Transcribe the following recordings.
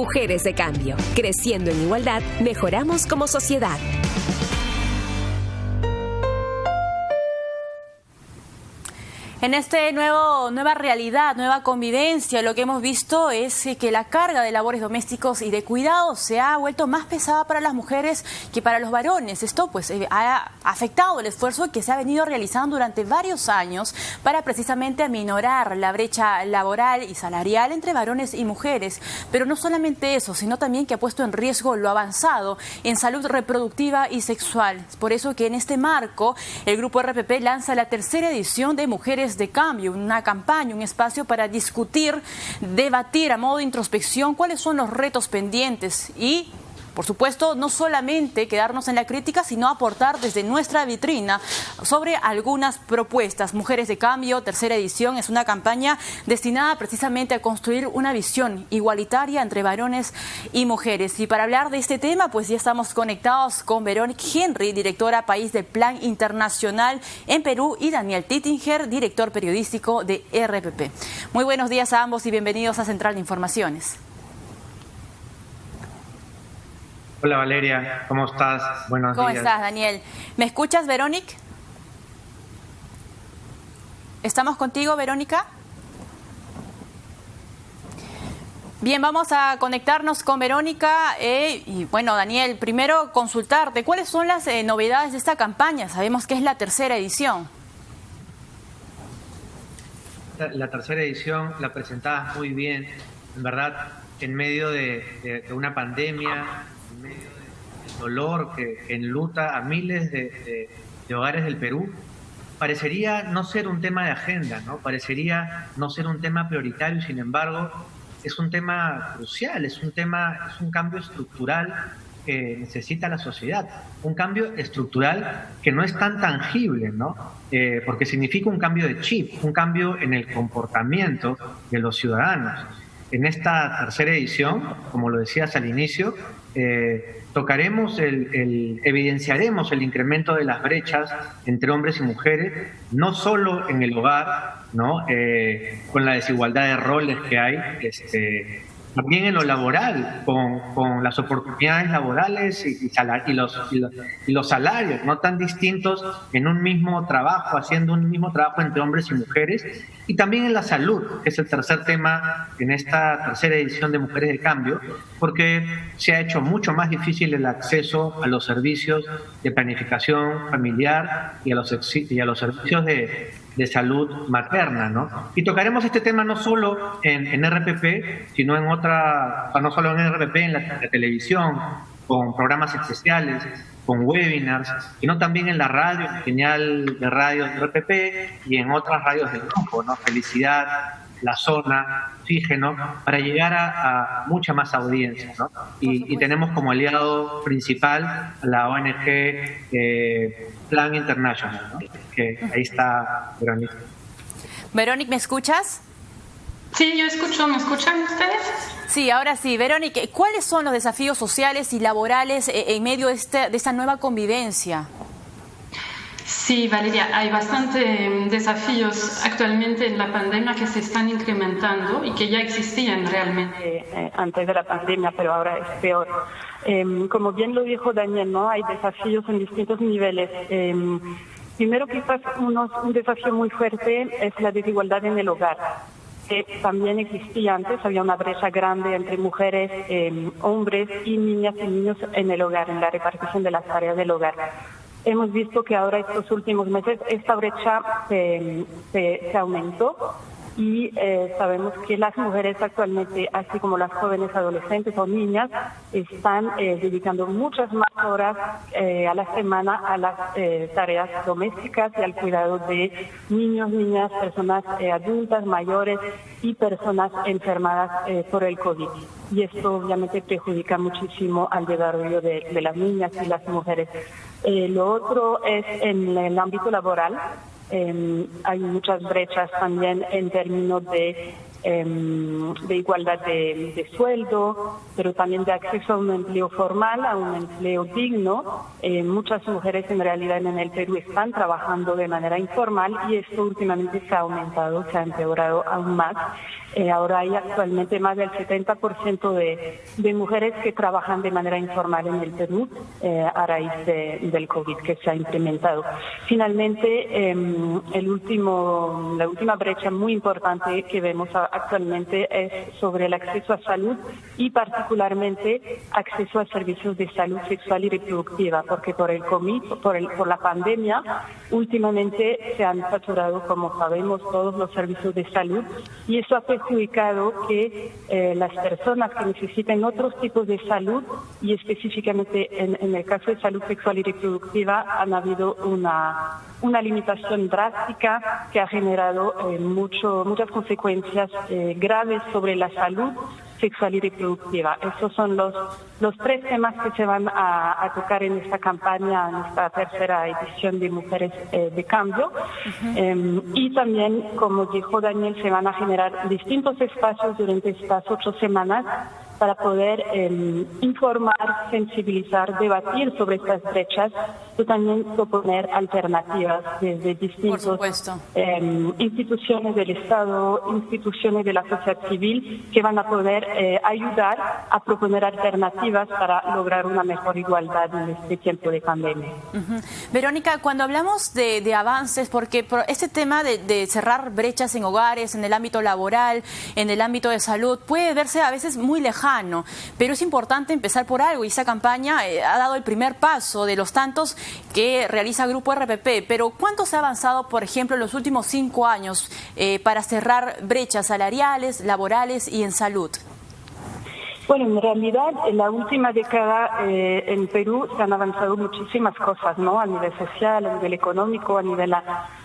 Mujeres de Cambio. Creciendo en igualdad, mejoramos como sociedad. En este nueva realidad, nueva convivencia, lo que hemos visto es que la carga de labores domésticos y de cuidados se ha vuelto más pesada para las mujeres que para los varones. Esto pues ha afectado el esfuerzo que se ha venido realizando durante varios años para precisamente aminorar la brecha laboral y salarial entre varones y mujeres. Pero no solamente eso, sino también que ha puesto en riesgo lo avanzado en salud reproductiva y sexual. Por eso que en este marco el Grupo RPP lanza la tercera edición de Mujeres de Cambio, una campaña, un espacio para discutir, debatir a modo de introspección cuáles son los retos pendientes y, por supuesto, no solamente quedarnos en la crítica, sino aportar desde nuestra vitrina sobre algunas propuestas. Mujeres de Cambio, tercera edición, es una campaña destinada precisamente a construir una visión igualitaria entre varones y mujeres. Y para hablar de este tema, pues ya estamos conectados con Verónica Henry, directora país del Plan Internacional en Perú, y Daniel Tittinger, director periodístico de RPP. Muy buenos días a ambos y bienvenidos a Central de Informaciones. Hola Valeria, ¿cómo estás? Buenos días. ¿Cómo estás, Daniel? ¿Me escuchas, Verónica? ¿Estamos contigo, Verónica? Bien, vamos a conectarnos con Verónica y bueno, Daniel, primero consultarte, ¿cuáles son las novedades de esta campaña? Sabemos que es la tercera edición. La tercera edición la presentabas muy bien, en verdad, en medio de una pandemia, en medio del dolor que enluta a miles de hogares del Perú. Parecería no ser un tema de agenda, ¿no? Parecería no ser un tema prioritario y, sin embargo, es un tema crucial, es un cambio estructural que necesita la sociedad, un cambio estructural que no es tan tangible, ¿no? Porque significa un cambio de chip, un cambio en el comportamiento de los ciudadanos. En esta tercera edición, como lo decías al inicio, evidenciaremos el incremento de las brechas entre hombres y mujeres, no solo en el hogar, ¿no? Con la desigualdad de roles que hay, también en lo laboral, con las oportunidades laborales y los salarios, no tan distintos en un mismo trabajo, haciendo un mismo trabajo entre hombres y mujeres, y también en la salud, que es el tercer tema en esta tercera edición de Mujeres de Cambio, porque se ha hecho mucho más difícil el acceso a los servicios de planificación familiar y a los servicios de salud materna, ¿no? Y tocaremos este tema no solo en RPP, sino no solo en RPP, en la televisión, con programas especiales, con webinars, sino también en la radio, en la señal de radio de RPP y en otras radios del grupo, ¿no? Felicidad, La Zona, Oxígeno, para llegar a mucha más audiencia, ¿no? Y tenemos como aliado principal a la ONG Plan International, ¿no? Que ahí está Verónica. Verónica, ¿me escuchas? Sí, yo escucho. ¿Me escuchan ustedes? Sí, ahora sí. Verónica, ¿cuáles son los desafíos sociales y laborales en medio de esta nueva convivencia? Sí, Valeria, hay bastantes desafíos actualmente en la pandemia que se están incrementando y que ya existían realmente antes de la pandemia, pero ahora es peor. Como bien lo dijo Daniel, ¿no? Hay desafíos en distintos niveles. Primero, quizás un desafío muy fuerte es la desigualdad en el hogar, que también existía antes. Había una brecha grande entre mujeres, hombres y niñas y niños en el hogar, en la repartición de las tareas del hogar. Hemos visto que ahora estos últimos meses esta brecha se aumentó y sabemos que las mujeres actualmente, así como las jóvenes adolescentes o niñas, están dedicando muchas más horas a la semana a las tareas domésticas y al cuidado de niños, niñas, personas adultas, mayores y personas enfermadas por el COVID. Y esto obviamente perjudica muchísimo al desarrollo de las niñas y las mujeres. Lo otro es en el ámbito laboral. Hay muchas brechas también en términos de de igualdad de sueldo, pero también de acceso a un empleo formal, a un empleo digno. Muchas mujeres en realidad en el Perú están trabajando de manera informal y esto últimamente se ha aumentado, se ha empeorado aún más. Ahora hay actualmente más del 70% de mujeres que trabajan de manera informal en el Perú a raíz del COVID que se ha implementado. Finalmente, la última brecha muy importante que vemos actualmente es sobre el acceso a salud y particularmente acceso a servicios de salud sexual y reproductiva, porque por el COVID, por la pandemia, últimamente se han saturado, como sabemos, todos los servicios de salud y eso ha perjudicado que las personas que necesiten otros tipos de salud y específicamente en el caso de salud sexual y reproductiva han habido una limitación drástica que ha generado muchas consecuencias graves sobre la salud sexual y reproductiva. Estos son los tres temas que se van a tocar en esta campaña, en esta tercera edición de Mujeres de Cambio. Y también, como dijo Daniel, se van a generar distintos espacios durante estas 8 semanas para poder informar, sensibilizar, debatir sobre estas brechas y también proponer alternativas desde distintas instituciones del Estado, instituciones de la sociedad civil que van a poder ayudar a proponer alternativas para lograr una mejor igualdad en este tiempo de pandemia. Verónica, cuando hablamos de avances, porque este tema de cerrar brechas en hogares, en el ámbito laboral, en el ámbito de salud, puede verse a veces muy lejano, pero es importante empezar por algo y esa campaña ha dado el primer paso de los tantos que realiza Grupo RPP. Pero ¿cuánto se ha avanzado, por ejemplo, en los últimos 5 años para cerrar brechas salariales, laborales y en salud? Bueno, en realidad, en la última década en Perú se han avanzado muchísimas cosas, ¿no? A nivel social, a nivel económico, a nivel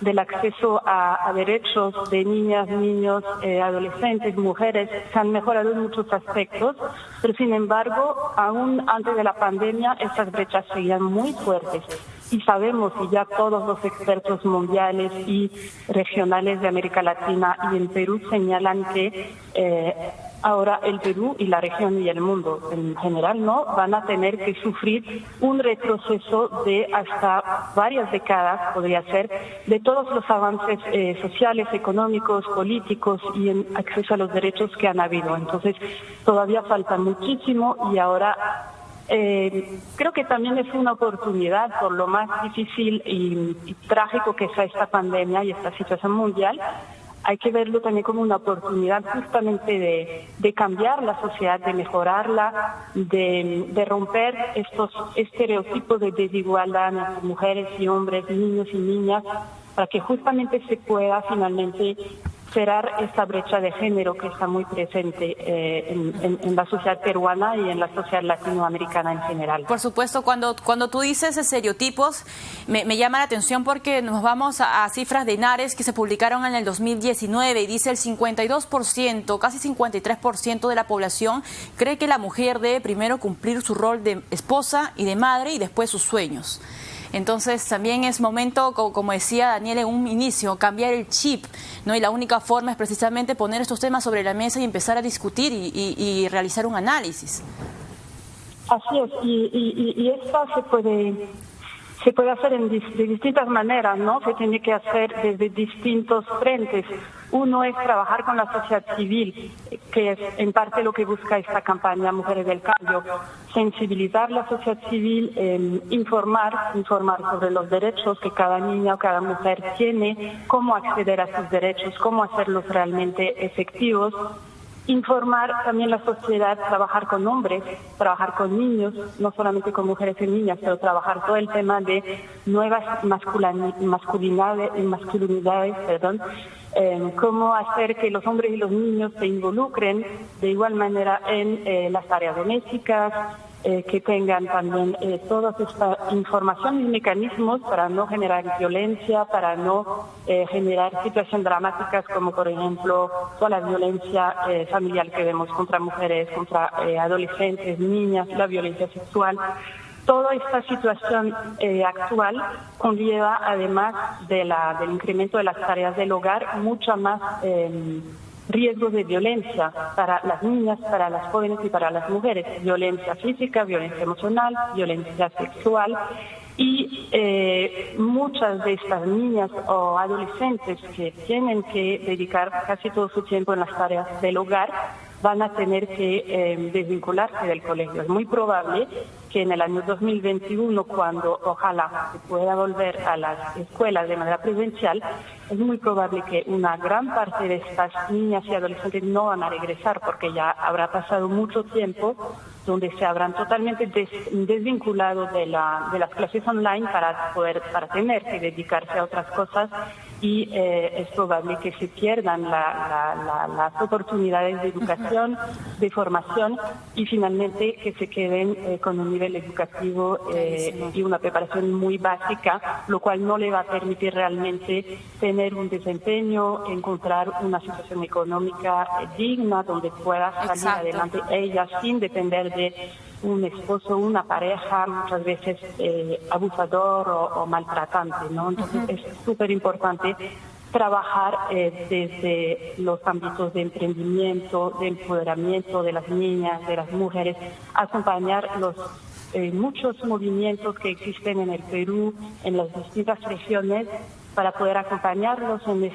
del acceso a derechos de niñas, niños, adolescentes, mujeres. Se han mejorado en muchos aspectos, pero sin embargo, aún antes de la pandemia, estas brechas seguían muy fuertes. Y sabemos, y ya todos los expertos mundiales y regionales de América Latina y en Perú señalan que ahora el Perú y la región y el mundo en general no van a tener que sufrir un retroceso de hasta varias décadas, podría ser, de todos los avances sociales, económicos, políticos y en acceso a los derechos que han habido. Entonces, todavía falta muchísimo y ahora creo que también es una oportunidad, por lo más difícil y trágico que sea esta pandemia y esta situación mundial. Hay que verlo también como una oportunidad justamente de cambiar la sociedad, de mejorarla, de romper estos estereotipos de desigualdad entre mujeres y hombres, niños y niñas, para que justamente se pueda finalmente cerrar esta brecha de género que está muy presente en la sociedad peruana y en la sociedad latinoamericana en general. Por supuesto, cuando tú dices estereotipos, me llama la atención porque nos vamos a cifras de INARES que se publicaron en el 2019 y dice el 52%, casi 53% de la población cree que la mujer debe primero cumplir su rol de esposa y de madre y después sus sueños. Entonces también es momento, como decía Daniel en un inicio, cambiar el chip, ¿no? Y la única forma es precisamente poner estos temas sobre la mesa y empezar a discutir y realizar un análisis. Así es, y esto se puede hacer de distintas maneras, ¿no? Se tiene que hacer desde distintos frentes. Uno es trabajar con la sociedad civil, que es en parte lo que busca esta campaña Mujeres del Cambio, sensibilizar la sociedad civil, informar sobre los derechos que cada niña o cada mujer tiene, cómo acceder a sus derechos, cómo hacerlos realmente efectivos. Informar también la sociedad, trabajar con hombres, trabajar con niños, no solamente con mujeres y niñas, pero trabajar todo el tema de nuevas masculinidades, cómo hacer que los hombres y los niños se involucren de igual manera en las tareas domésticas, que tengan también toda esta información y mecanismos para no generar violencia, para no generar situaciones dramáticas como por ejemplo toda la violencia familiar que vemos contra mujeres, contra adolescentes, niñas, la violencia sexual. Toda esta situación actual conlleva, además del incremento de las tareas del hogar, mucha más riesgos de violencia para las niñas, para las jóvenes y para las mujeres. Violencia física, violencia emocional, violencia sexual. Y muchas de estas niñas o adolescentes que tienen que dedicar casi todo su tiempo en las tareas del hogar van a tener que desvincularse del colegio. Es muy probable que en el año 2021, cuando ojalá se pueda volver a las escuelas de manera presencial, es muy probable que una gran parte de estas niñas y adolescentes no van a regresar porque ya habrá pasado mucho tiempo donde se habrán totalmente desvinculado de las clases online para tener que dedicarse a otras cosas, y es probable que se pierdan las oportunidades de educación, de formación, y finalmente que se queden con un nivel educativo y una preparación muy básica, lo cual no le va a permitir realmente tener un desempeño, encontrar una situación económica digna donde pueda salir adelante ella sin depender de un esposo, una pareja, muchas veces abusador o maltratante, ¿no? Entonces es súper importante trabajar desde los ámbitos de emprendimiento, de empoderamiento de las niñas, de las mujeres, acompañar los muchos movimientos que existen en el Perú, en las distintas regiones, para poder acompañarlos en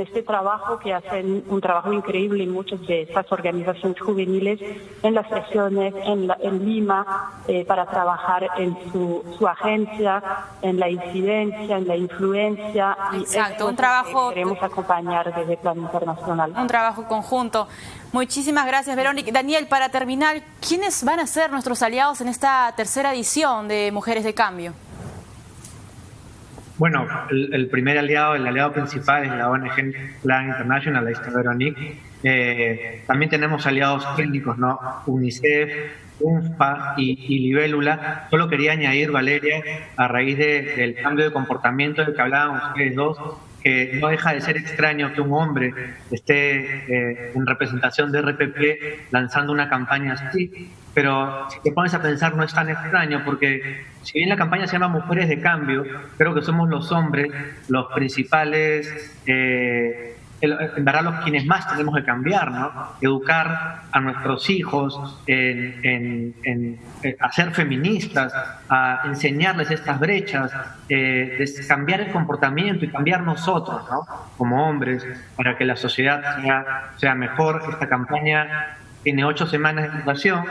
este trabajo, que hacen un trabajo increíble en muchas de estas organizaciones juveniles, en las regiones, en Lima, para trabajar en su agencia, en la incidencia, en la influencia. Exacto, y un trabajo. Queremos acompañar desde el plano internacional. Un trabajo conjunto. Muchísimas gracias, Verónica. Daniel, para terminar, ¿quiénes van a ser nuestros aliados en esta tercera edición de Mujeres de Cambio? Bueno, el primer aliado, el aliado principal es la ONG Plan International, ahí está Veronique. También tenemos aliados técnicos, ¿no? UNICEF, UNFPA y Libélula. Solo quería añadir, Valeria, a raíz del cambio de comportamiento del que hablaban ustedes dos, que no deja de ser extraño que un hombre esté en representación de RPP lanzando una campaña así, pero si te pones a pensar no es tan extraño, porque si bien la campaña se llama Mujeres de Cambio, creo que somos los hombres los principales, en verdad los quienes más tenemos que cambiar, ¿no? Educar a nuestros hijos a ser feministas, a enseñarles estas brechas, cambiar el comportamiento y cambiar nosotros, ¿no? Como hombres, para que la sociedad sea mejor. Esta campaña tiene 8 semanas de duración,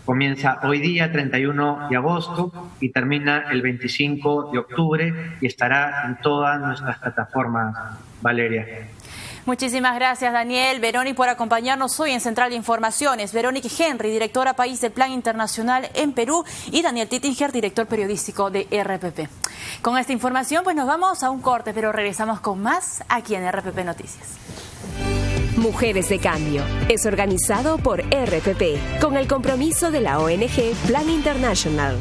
comienza hoy día, 31 de agosto, y termina el 25 de octubre y estará en todas nuestras plataformas, Valeria. Muchísimas gracias, Daniel. Verónica, por acompañarnos hoy en Central de Informaciones. Verónica Henry, directora país del Plan Internacional en Perú, y Daniel Tittinger, director periodístico de RPP. Con esta información, pues nos vamos a un corte, pero regresamos con más aquí en RPP Noticias. Mujeres de Cambio es organizado por RPP con el compromiso de la ONG Plan International.